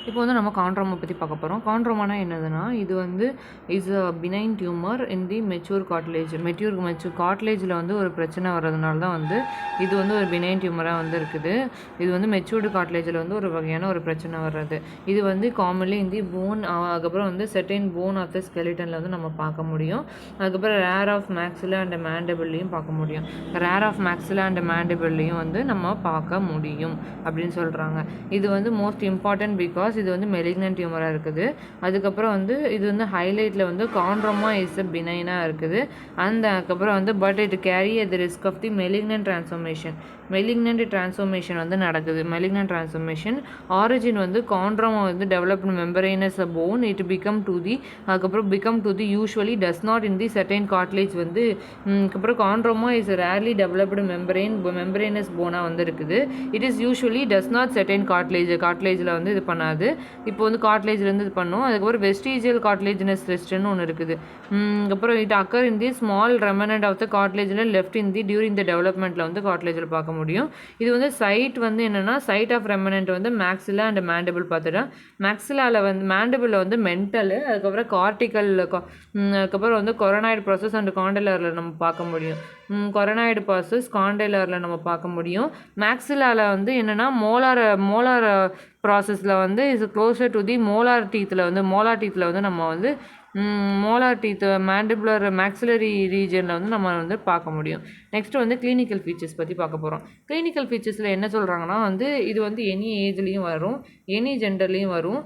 இப்போ வந்து நம்ம காண்ட்ரோமா பற்றி பார்க்க போகிறோம். காண்ட்ரோமானா என்னதுன்னா, இது வந்து is a benign tumour in the mature cartilage. Mature கார்ட்லேஜில் வந்து ஒரு பிரச்சனை வர்றதுனால தான் வந்து இது வந்து ஒரு பினைன் டியூமராக வந்து இருக்குது. இது வந்து மெச்சூர்டு கார்ட்லேஜில் வந்து ஒரு வகையான ஒரு பிரச்சனை வர்றது. இது வந்து காமன்லி இந்த போன், அதுக்கப்புறம் வந்து செர்டைன் போன் ஆஃப் த ஸ்கெலிட்டனில் வந்து நம்ம பார்க்க முடியும். அதுக்கப்புறம் ரேர் ஆஃப் மேக்ஸிலா அண்ட் மேண்டிபிள்லையும் பார்க்க முடியும். ரேர் ஆஃப் மேக்ஸிலா அண்ட் மேண்டிபிள்லையும் வந்து நம்ம பார்க்க முடியும் அப்படின்னு சொல்கிறாங்க. இது வந்து மோஸ்ட் இம்பார்ட்டன்ட் பிகாஸ் இது வந்து மெலிக்னன்ட் டியூமராக இருக்குது. அதுக்கப்புறம் வந்து இது வந்து ஹைலைட்டில் வந்து காண்ட்ரோமா இஸ் அ பினைனாக இருக்குது. அதுக்கப்புறம் வந்து but it carry at the risk of the malignant transformation வந்து நடக்குது. மெலிக்னன்ட் டிரான்ஸ்ஃபர்மேஷன் ஆரிஜின் வந்து காண்ட்ரோமா வந்து developed membranous a bone it become to the usually does not in the certain cartilage வந்து அப்புறம் chondroma is rarely developed membranous போனாக வந்து இருக்குது. It is usually does not certain கார்ட்லேஜில் வந்து இது பண்ணாது. இப்போ வந்து கார்ட்லேஜ்லேருந்து இது பண்ணும். அதுக்கப்புறம் வெஸ்டீஜியல் கார்ட்லேஜினஸ் ரெஸ்ட்னு ஒன்று இருக்குது. அப்புறம் it occur in the small remnant of the கார்ட்லேஜில் left in the during the டெவலப்மெண்ட்டில் வந்து கார்ட்லேஜில் பார்க்க முடியும். இது வந்து சைட் வந்து என்னென்னா சைட் ஆஃப் ரெமனன்ட் வந்து மேக்ஸிலா அண்ட் மேண்டிபிள் பார்த்துட்டா. மேக்ஸிலாவில் வந்து மேண்டிபிளில் வந்து மென்டலு, அதுக்கப்புறம் கார்டிக்கல், அதுக்கப்புறம் வந்து கொரோனாய்டு ப்ராசஸ் அண்ட் காண்டலரில் நம்ம பார்க்க முடியும். கொரோனாய்டு ப்ராசஸ் காண்டலரில் நம்ம பார்க்க முடியும். மேக்ஸிலாவில் வந்து என்னென்னா மோலார் ப்ராசஸில் வந்து is closer to the molar டீத்தில் வந்து நம்ம வந்து மோலார் டீத் மேண்டிபுலர் மேக்ஸிலரி ரீஜனில் வந்து நம்ம வந்து பார்க்க முடியும். நெக்ஸ்ட் வந்து கிளினிக்கல் ஃபீச்சர்ஸ் பற்றி பார்க்க போகிறோம். கிளினிக்கல் ஃபீச்சர்ஸில் என்ன சொல்கிறாங்கன்னா வந்து இது வந்து எனி ஏஜ்லேயும் வரும், எனி ஜெண்டர்லேயும் வரும்.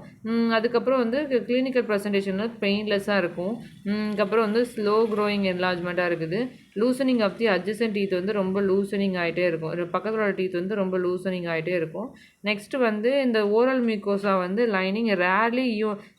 அதுக்கப்புறம் வந்து கிளினிக்கல் ப்ரெசன்டேஷன் பெயின்லெஸ்ஸாக இருக்கும். அதுக்கப்புறம் வந்து ஸ்லோ க்ரோயிங் என்லார்ஜ்மெண்ட்டாக இருக்குது. Loosening of the adjacent teeth வந்து ரொம்ப லூசனிங் ஆகிட்டே இருக்கும். பக்கத்தோட டீத் வந்து ரொம்ப லூசனிங் ஆகிட்டே இருக்கும். நெக்ஸ்ட் வந்து இந்த ஓரல் மியூக்கோசா வந்து லைனிங் ரேர்லி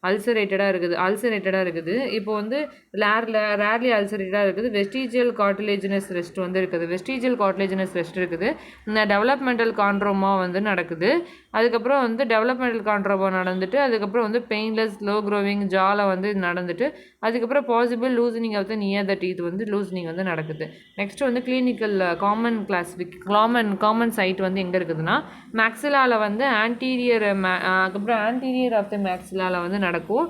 அல்சரேட்டடாக இருக்குது. இப்போ வந்து ரேர்லி அல்சரேட்டடாக இருக்குது. வெஸ்டீஜியல் கார்டிலேஜினஸ் ரெஸ்ட் வந்து இருக்குது. இந்த டெவலப்மெண்டல் காண்ட்ரோமா வந்து நடக்குது. அதுக்கப்புறம் வந்து டெவலப்மெண்டல் காண்ட்ரோமா நடந்துட்டு அதுக்கப்புறம் வந்து பெயின்லெஸ் ஸ்லோ க்ரோவிங் ஜால வந்து நடந்துட்டு அதுக்கப்புறம் possible loosening of the near the teeth வந்து லூசனிங் வந்து நடக்குது. நெக்ஸ்ட் வந்து கிளினிக்கல் காமன் சைட் வந்து எங்கே இருக்குதுன்னா மேக்ஸிலாவில் வந்து அதுக்கப்புறம் ஆன்டீரியர் ஆஃப் த மேக்ஸிலாவில் வந்து நடக்கும்.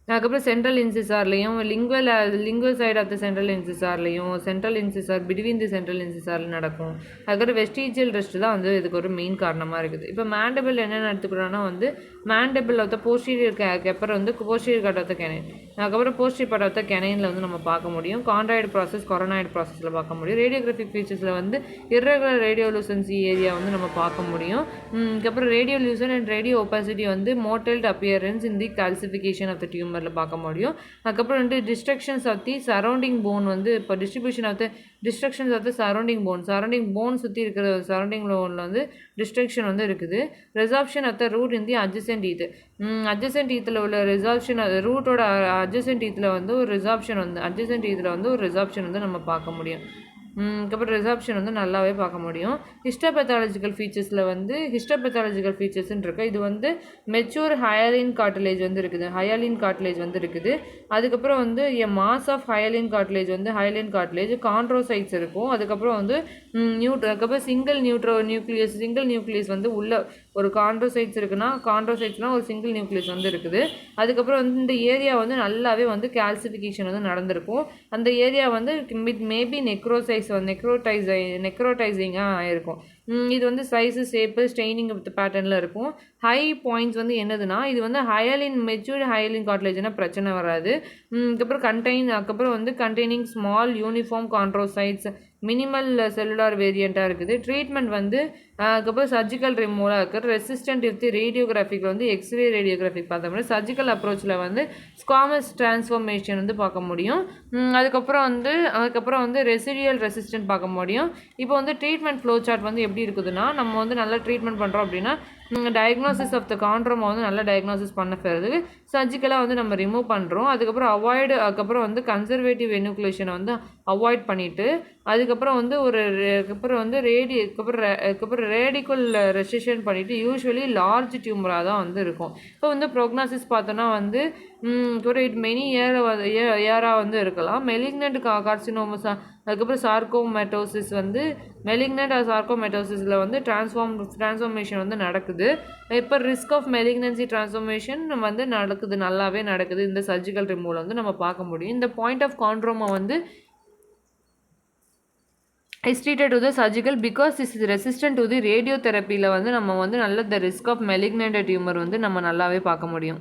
அதுக்கப்புறம் சென்ட்ரல் இன்சிசார்லேயும் lingual side of the central incisor between the central இன்சிசாரில் நடக்கும். அதுக்கப்புறம் வெஸ்டீஜியல் ரெஸ்ட் தான் வந்து இதுக்கு ஒரு மெயின் காரணமாக இருக்குது. இப்போ மேண்டிபிள் என்னென்ன எடுத்துக்கிறோன்னா வந்து மேண்டிபிள் ஆஃப் த போஸ்டீரியர் அப்புறம் வந்து posterior part of the canine, அதுக்கப்புறம் போஸ்டீரியர் பார்ட் ஆஃப் த கெனைனில் வந்து நம்ம பார்க்க முடியும். காண்ட்ராய்டு ப்ராசஸ் கொரோனாய்டு ப்ராசஸில் பார்க்க முடியும். ரேடியோகிராஃபிக் ஃபீச்சர்ஸில் வந்து இர்ரெகுலர் ரேடியோலூசன்சி ஏரியா வந்து நம்ம பார்க்க முடியும். அதுக்கப்புறம் ரேடியோலூசன் அண்ட் ரேடியோ ஒபாசிட்டி வந்து mottled appearance in the calcification of the டியூமரில் பார்க்க முடியும். அதுக்கப்புறம் வந்து destructions of the surrounding bone வந்து இப்போ distribution of the destructions of the surrounding bone சுற்றி இருக்கிற சரௌண்டிங் போனில் வந்து டிஸ்ட்ரக்ஷன் வந்து இருக்குது. Resorption of the root in the adjacent டீத்தில் உள்ள ரிசார்ப்ஷன், ரூட்டோட அட்ஜசன்ட் டீத்தில் வந்து ஒரு ரிசார்ப்ஷன் வந்து நம்ம பார்க்க முடியும். அதுக்கப்புறம் ரிசார்ப்ஷன் வந்து நல்லாவே பார்க்க முடியும். ஹிஸ்டோபெத்தாலஜிக்கல் ஃபீச்சர்ஸ்ன்னு இருக்கு. இது வந்து மெச்சூர் ஹயலின் கார்ட்லேஜ் வந்து இருக்குது. அதுக்கப்புறம் வந்து மாஸ் ஆஃப் ஹயலின் கார்ட்லேஜ் காண்ட்ரோசைட்ஸ் இருக்கும். அதுக்கப்புறம் வந்து அதுக்கப்புறம் சிங்கிள் நியூக்ளியஸ் வந்து உள்ள ஒரு காண்ட்ரோசைட்ஸ் இருக்குன்னா ஒரு சிங்கிள் நியூக்ளியஸ் வந்து இருக்குது. அதுக்கப்புறம் வந்து இந்த ஏரியா வந்து நல்லாவே வந்து கால்சிஃபிகேஷன் வந்து நடந்திருக்கும். அந்த ஏரியா வந்து மேபி நெக்ரோடைசிங்காக ஆயிருக்கும். இது வந்து சைஸு, ஷேப்பு, ஸ்டெய்னிங் பேட்டர்னில் இருக்கும். ஹை பாயிண்ட்ஸ் வந்து என்னதுன்னா இது வந்து மெச்சூர்டு ஹயலின் கார்ட்லேஜ்னா பிரச்சனை வராது. அதுக்கப்புறம் வந்து containing small uniform chondrocytes, minimal cellular வேரியண்ட்டாக இருக்குது. ட்ரீட்மெண்ட் வந்து அதுக்கப்புறம் சர்ஜிக்கல் ரிமூவலாக இருக்குது. ரெசிஸ்டன்ட் வித் ரேடியோகிராஃபிக் வந்து எக்ஸ்ரே ரேடியோகிராஃபிக் பார்த்தோம்னா சர்ஜிக்கல் அப்ரோச்சில் வந்து ஸ்குவாமஸ் டிரான்ஸ்ஃபர்மேஷன் வந்து பார்க்க முடியும். அதுக்கப்புறம் வந்து ரெசிடியல் ரெசிஸ்டன்ட் பார்க்க முடியும். இப்போ வந்து ட்ரீட்மெண்ட் ஃப்ளோ சார்ட் வந்து எப்படி இருக்குதுன்னா நம்ம வந்து நல்லா ட்ரீட்மெண்ட் பண்ணுறோம் அப்படின்னா டயக்னோசிஸ் ஆஃப் த காண்ட்ரோமா வந்து நல்லா டயக்னோசிஸ் பண்ண பிறகு சர்ஜிக்கலாக வந்து நம்ம ரிமூவ் பண்ணுறோம். அதுக்கப்புறம் வந்து கன்சர்வேட்டிவ் எனுகுலேஷனை வந்து அவாய்ட் பண்ணிவிட்டு அதுக்கப்புறம் வந்து ரேடிக்கல் ரெசிஷன் பண்ணிவிட்டு யூஸ்வலி லார்ஜ் டியூமராக தான் வந்து இருக்கும். இப்போ வந்து ப்ரோக்னாசிஸ் பார்த்தோன்னா வந்து ஒரு மெனி இயராக வந்து இருக்கலாம். மெலிக்னன்ட் கார்சினோமஸ் அதுக்கப்புறம் சார்கோமெட்டோசிஸ் வந்து மெலிக்னன்ட் சார்கோமெட்டோசிஸில் வந்து டிரான்ஸ்ஃபார்மேஷன் வந்து நடக்குது. இப்போ ரிஸ்க் ஆஃப் மெலிக்னன்சி டிரான்ஸ்ஃபார்மேஷன் வந்து நல்லாவே நடக்குது. இந்த சர்ஜிக்கல் ரிமூவல் வந்து நம்ம பார்க்க முடியும். இந்த பாயிண்ட் ஆஃப் காண்ட்ரோமா வந்து is treated to the surgical because this is resistant to the radiotherapy வந்து நம்ம வந்து நல்ல the risk of malignant tumor வந்து நம்ம நல்லாவே பார்க்க முடியும்.